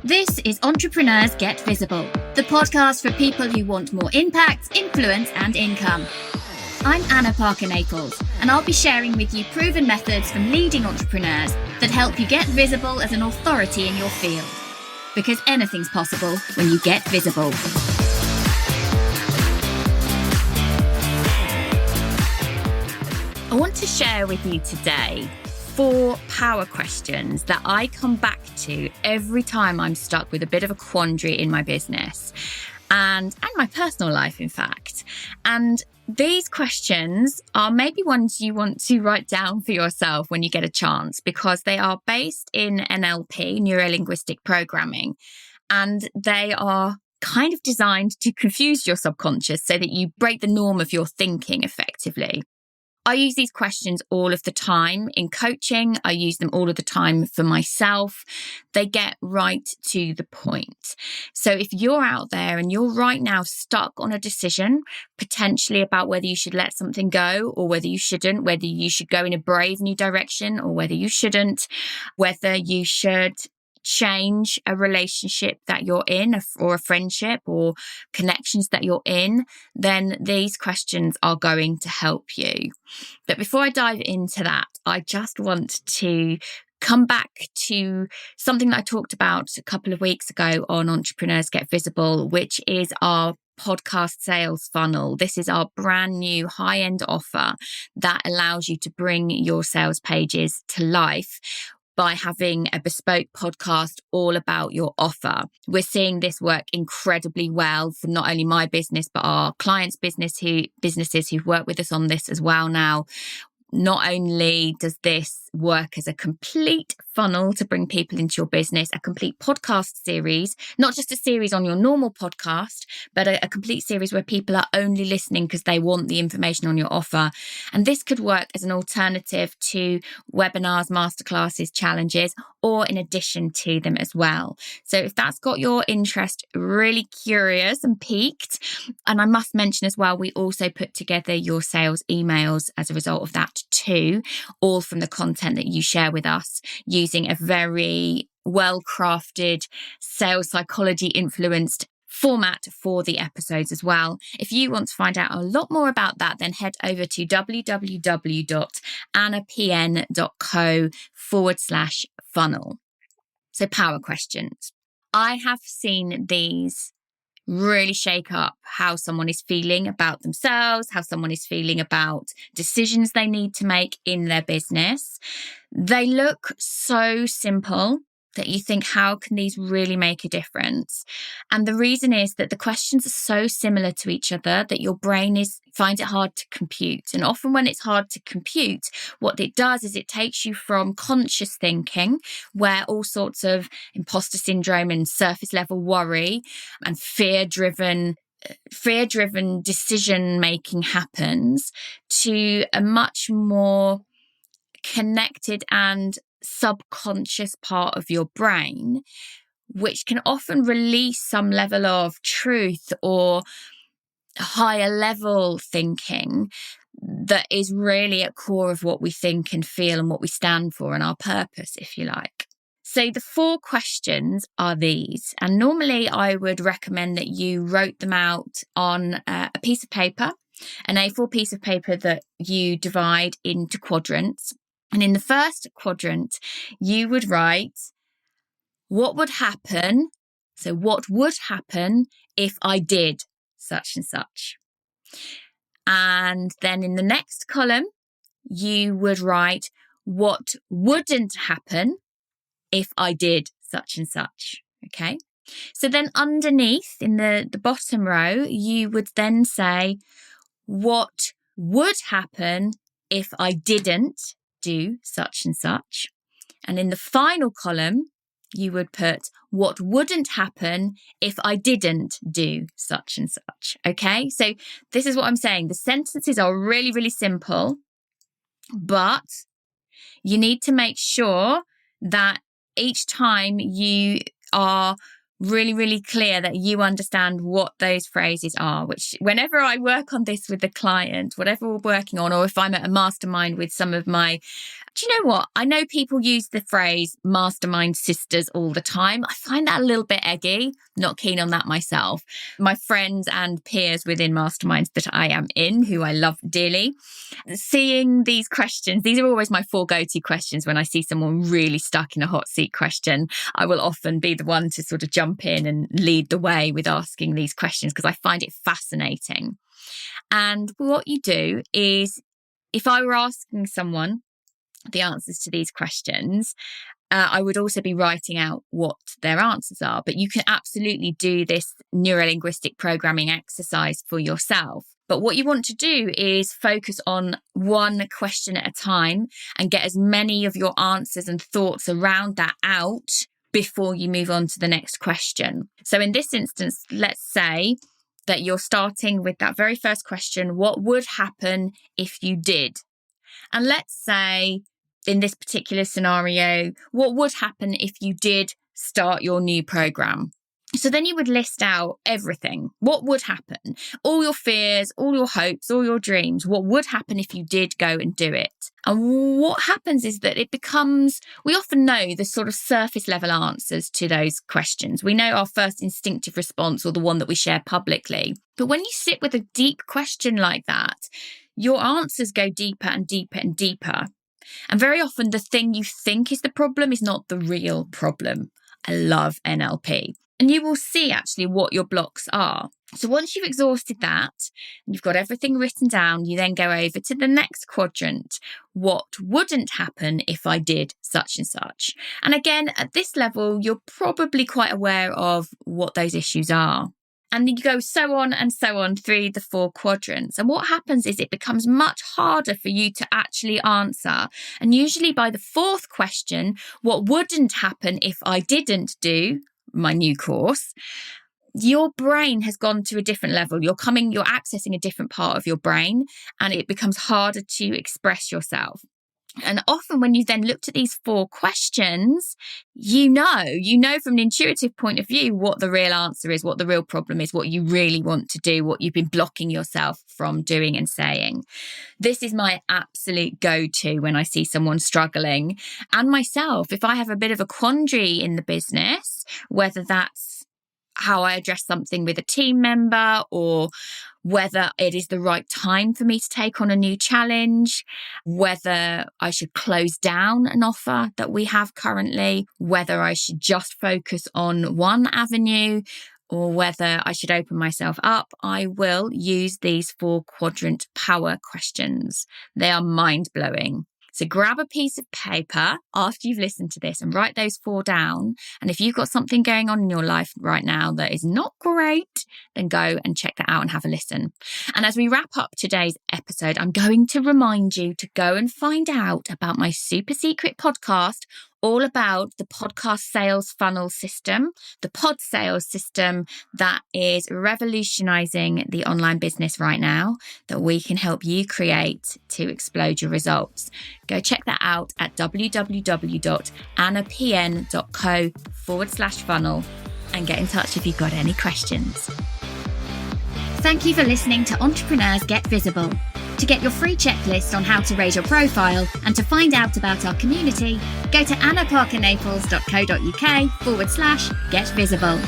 This is Entrepreneurs Get Visible, the podcast for people who want more impact, influence, and income. I'm Anna Parker-Naples, and I'll be sharing with you proven methods from leading entrepreneurs that help you get visible as an authority in your field. Because anything's possible when you get visible. I want to share with you today 4 power questions that I come back to every time I'm stuck with a bit of a quandary in my business and my personal life, in fact. And these questions are maybe ones you want to write down for yourself when you get a chance, because they are based in NLP, neuro-linguistic programming, and they are kind of designed to confuse your subconscious so that you break the norm of your thinking effectively. I use these questions all of the time in coaching. I use them all of the time for myself. They get right to the point. So if you're out there and you're right now stuck on a decision, potentially about whether you should let something go or whether you shouldn't, whether you should go in a brave new direction or whether you shouldn't, whether you should change a relationship that you're in or a friendship or connections that you're in, then these questions are going to help you. But before I dive into that, I just want to come back to something that I talked about a couple of weeks ago on Entrepreneurs Get Visible, which is our podcast sales funnel. This is our brand new high-end offer that allows you to bring your sales pages to life by having a bespoke podcast all about your offer. We're seeing this work incredibly well for not only my business, but our clients' businesses who've worked with us on this as well now. Not only does this work as a complete funnel to bring people into your business, a complete podcast series, not just a series on your normal podcast, but a complete series where people are only listening because they want the information on your offer. And this could work as an alternative to webinars, masterclasses, challenges, or in addition to them as well. So if that's got your interest really curious and piqued, and I must mention as well, we also put together your sales emails as a result of that too, all from the content that you share with us using a very well-crafted sales psychology influenced format for the episodes as well. If you want to find out a lot more about that, then head over to www.annapn.co/funnel. So power questions. I have seen these really shake up how someone is feeling about themselves, how someone is feeling about decisions they need to make in their business. They look so simple that you think, how can these really make a difference? And the reason is that the questions are so similar to each other that your brain finds it hard to compute. And often when it's hard to compute, what it does is it takes you from conscious thinking, where all sorts of imposter syndrome and surface level worry and fear-driven decision making happens, to a much more connected and subconscious part of your brain, which can often release some level of truth or higher level thinking that is really at core of what we think and feel and what we stand for and our purpose, if you like. So the 4 questions are these, and normally I would recommend that you wrote them out on a piece of paper, an A4 piece of paper that you divide into quadrants. And in the first quadrant, you would write, what would happen? So what would happen if I did such and such? And then in the next column, you would write, what wouldn't happen if I did such and such? Okay. So then underneath in the bottom row, you would then say, what would happen if I didn't do such and such? And in the final column, you would put, what wouldn't happen if I didn't do such and such? Okay, so this is what I'm saying. The sentences are really, really simple, but you need to make sure that each time you are really, really clear that you understand what those phrases are, which whenever I work on this with the client, whatever we're working on, or if I'm at a mastermind with some of my Do you know what? I know people use the phrase mastermind sisters all the time. I find that a little bit eggy. Not keen on that myself. My friends and peers within masterminds that I am in, who I love dearly, seeing these questions, these are always my 4 go-to questions when I see someone really stuck in a hot seat question. I will often be the one to sort of jump in and lead the way with asking these questions because I find it fascinating. And what you do is, if I were asking someone the answers to these questions, I would also be writing out what their answers are. But you can absolutely do this neurolinguistic programming exercise for yourself. But what you want to do is focus on one question at a time and get as many of your answers and thoughts around that out before you move on to the next question. So in this instance, let's say that you're starting with that very first question: what would happen if you did? And let's say, in this particular scenario, what would happen if you did start your new program? So then you would list out everything. What would happen? All your fears, all your hopes, all your dreams. What would happen if you did go and do it? And what happens is that we often know the sort of surface level answers to those questions. We know our first instinctive response, or the one that we share publicly. But when you sit with a deep question like that, your answers go deeper and deeper and deeper. And very often the thing you think is the problem is not the real problem. I love NLP. And you will see actually what your blocks are. So once you've exhausted that, and you've got everything written down, you then go over to the next quadrant. What wouldn't happen if I did such and such? And again, at this level, you're probably quite aware of what those issues are. And you go so on through the 4 quadrants. And what happens is it becomes much harder for you to actually answer. And usually by the 4th question, what wouldn't happen if I didn't do my new course, your brain has gone to a different level. You're accessing a different part of your brain, and it becomes harder to express yourself. And often when you then looked at these 4 questions, you know from an intuitive point of view what the real answer is, what the real problem is, what you really want to do, what you've been blocking yourself from doing and saying. This is my absolute go-to when I see someone struggling. And myself, if I have a bit of a quandary in the business, whether that's how I address something with a team member, or whether it is the right time for me to take on a new challenge, whether I should close down an offer that we have currently, whether I should just focus on one avenue, or whether I should open myself up, I will use these 4 quadrant power questions. They are mind-blowing. So grab a piece of paper after you've listened to this and write those 4 down. And if you've got something going on in your life right now that is not great, then go and check that out and have a listen. And as we wrap up today's episode, I'm going to remind you to go and find out about my super secret podcast all about the podcast sales funnel system, the pod sales system that is revolutionizing the online business right now, that we can help you create to explode your results. Go check that out at www.annapn.co/funnel and get in touch if you've got any questions. Thank you for listening to Entrepreneurs Get Visible. To get your free checklist on how to raise your profile and to find out about our community, go to annaparkernaples.co.uk/get visible.